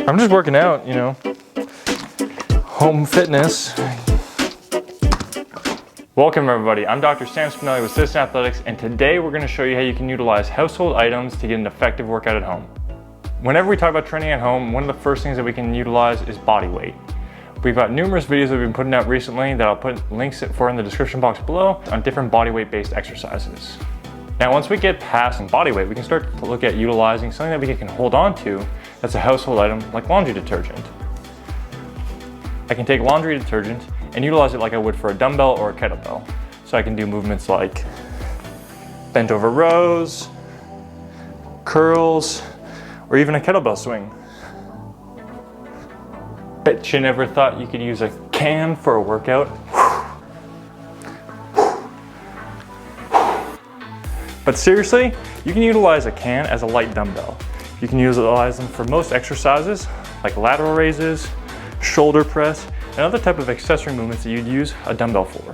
I'm just working out, you know, home fitness. Welcome everybody, I'm Dr. Sam Spinelli with Citizen Athletics, and today we're going to show you how you can utilize household items to get an effective workout at home. Whenever we talk about training at home, one of the first things that we can utilize is body weight. We've got numerous videos that we've been putting out recently that I'll put links for in the description box below on different body weight based exercises. Now once we get past body weight, we can start to look at utilizing something that we can hold on to that's a household item like laundry detergent. I can take laundry detergent and utilize it like I would for a dumbbell or a kettlebell. So I can do movements like bent over rows, curls, or even a kettlebell swing. Bet you never thought you could use a can for a workout. But seriously, you can utilize a can as a light dumbbell. You can utilize them for most exercises like lateral raises, shoulder press, and other type of accessory movements that you'd use a dumbbell for.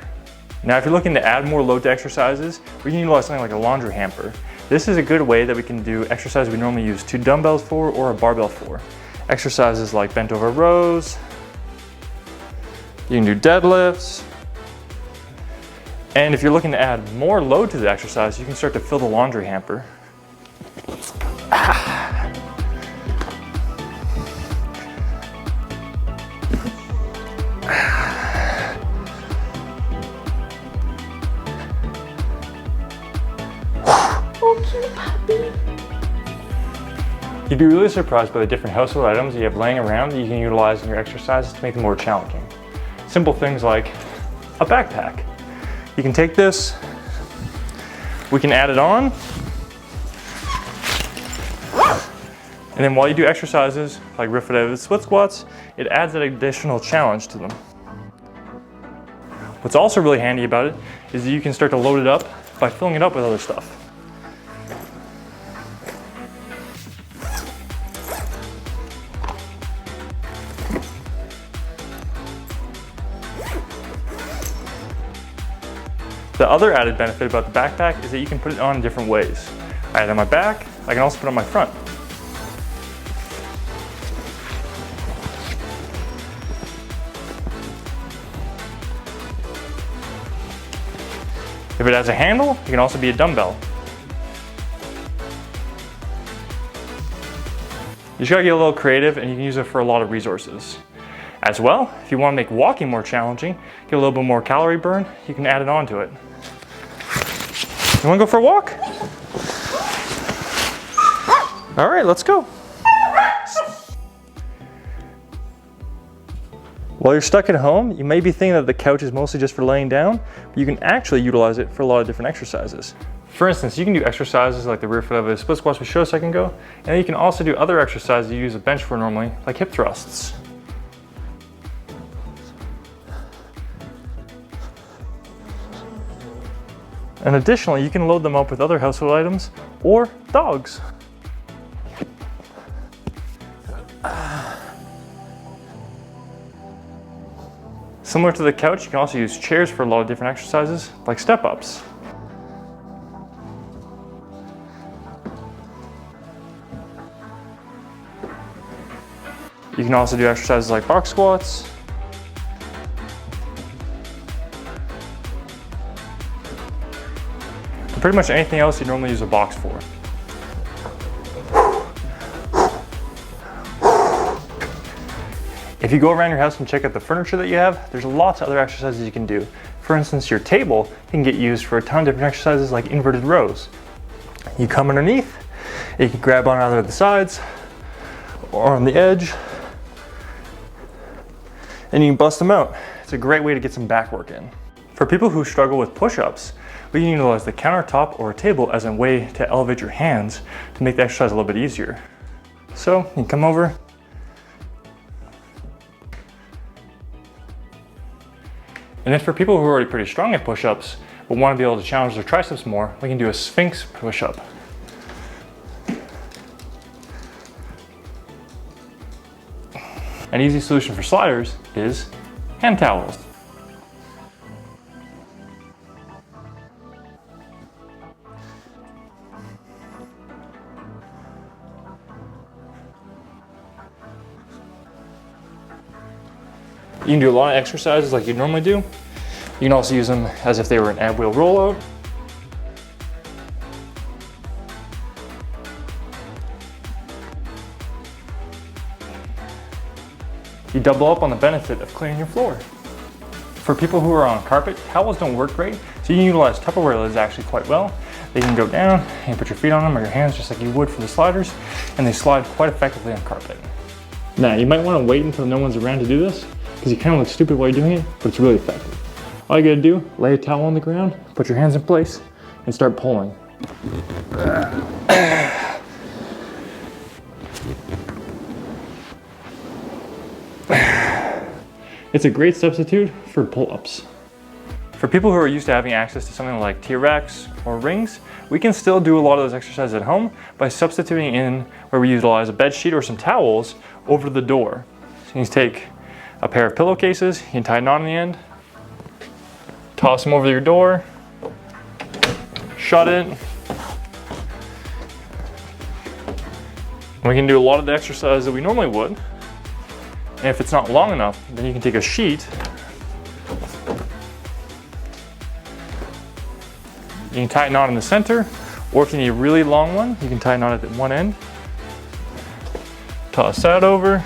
Now if you're looking to add more load to exercises, we can utilize something like a laundry hamper. This is a good way that we can do exercises we normally use 2 dumbbells for or a barbell for. Exercises like bent over rows, you can do deadlifts, and if you're looking to add more load to the exercise, you can start to fill the laundry hamper. Oh, cute puppy. You'd be really surprised by the different household items you have laying around that you can utilize in your exercises to make them more challenging. Simple things like a backpack. You can take this, we can add it on, and then while you do exercises like repetitive split squats, it adds an additional challenge to them. What's also really handy about it is that you can start to load it up by filling it up with other stuff. The other added benefit about the backpack is that you can put it on in different ways. I have it on my back, I can also put it on my front. If it has a handle, it can also be a dumbbell. You just gotta get a little creative and you can use it for a lot of resources. As well, if you wanna make walking more challenging, get a little bit more calorie burn, you can add it onto it. You wanna go for a walk? All right, let's go. While you're stuck at home, you may be thinking that the couch is mostly just for laying down, but you can actually utilize it for a lot of different exercises. For instance, you can do exercises like the rear foot of a split squats we showed a second ago, and then you can also do other exercises you use a bench for normally, like hip thrusts. And additionally, you can load them up with other household items or dogs. Similar to the couch, you can also use chairs for a lot of different exercises, like step-ups. You can also do exercises like box squats. Pretty much anything else you normally use a box for. If you go around your house and check out the furniture that you have, there's lots of other exercises you can do. For instance, your table can get used for a ton of different exercises like inverted rows. You come underneath, you can grab on either the sides or on the edge, and you can bust them out. It's a great way to get some back work in. For people who struggle with push-ups, we can utilize the countertop or a table as a way to elevate your hands to make the exercise a little bit easier. So you can come over, and then for people who are already pretty strong at push-ups but want to be able to challenge their triceps more, we can do a Sphinx push-up. An easy solution for sliders is hand towels. You can do a lot of exercises like you normally do. You can also use them as if they were an ab wheel rollout. You double up on the benefit of cleaning your floor. For people who are on carpet, towels don't work great, so you can utilize Tupperware lids actually quite well. They can go down and put your feet on them or your hands just like you would for the sliders, and they slide quite effectively on carpet. Now, you might want to wait until no one's around to do this, because you kind of look stupid while you're doing it, but it's really effective. All you gotta do, lay a towel on the ground, put your hands in place, and start pulling. It's a great substitute for pull-ups. For people who are used to having access to something like T-Rex or rings, we can still do a lot of those exercises at home by substituting in where we utilize a bed sheet or some towels over the door. So you can take a pair of pillowcases, you can tie a knot on the end, toss them over your door, shut it. We can do a lot of the exercises that we normally would. And if it's not long enough, then you can take a sheet. You can tie a knot in the center, or if you need a really long one, you can tie a knot at the one end. Toss that over.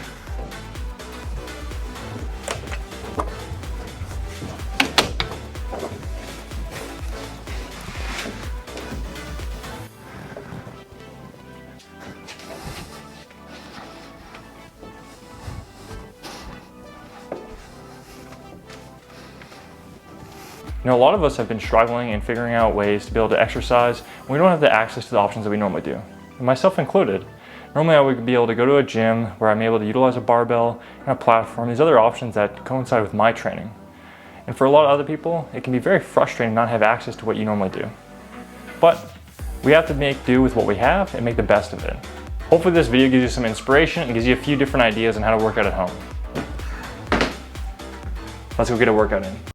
You know, a lot of us have been struggling and figuring out ways to be able to exercise when we don't have the access to the options that we normally do, and myself included. Normally I would be able to go to a gym where I'm able to utilize a barbell and a platform, these other options that coincide with my training. And for a lot of other people, it can be very frustrating not to have access to what you normally do. But we have to make do with what we have and make the best of it. Hopefully this video gives you some inspiration and gives you a few different ideas on how to work out at home. Let's go get a workout in.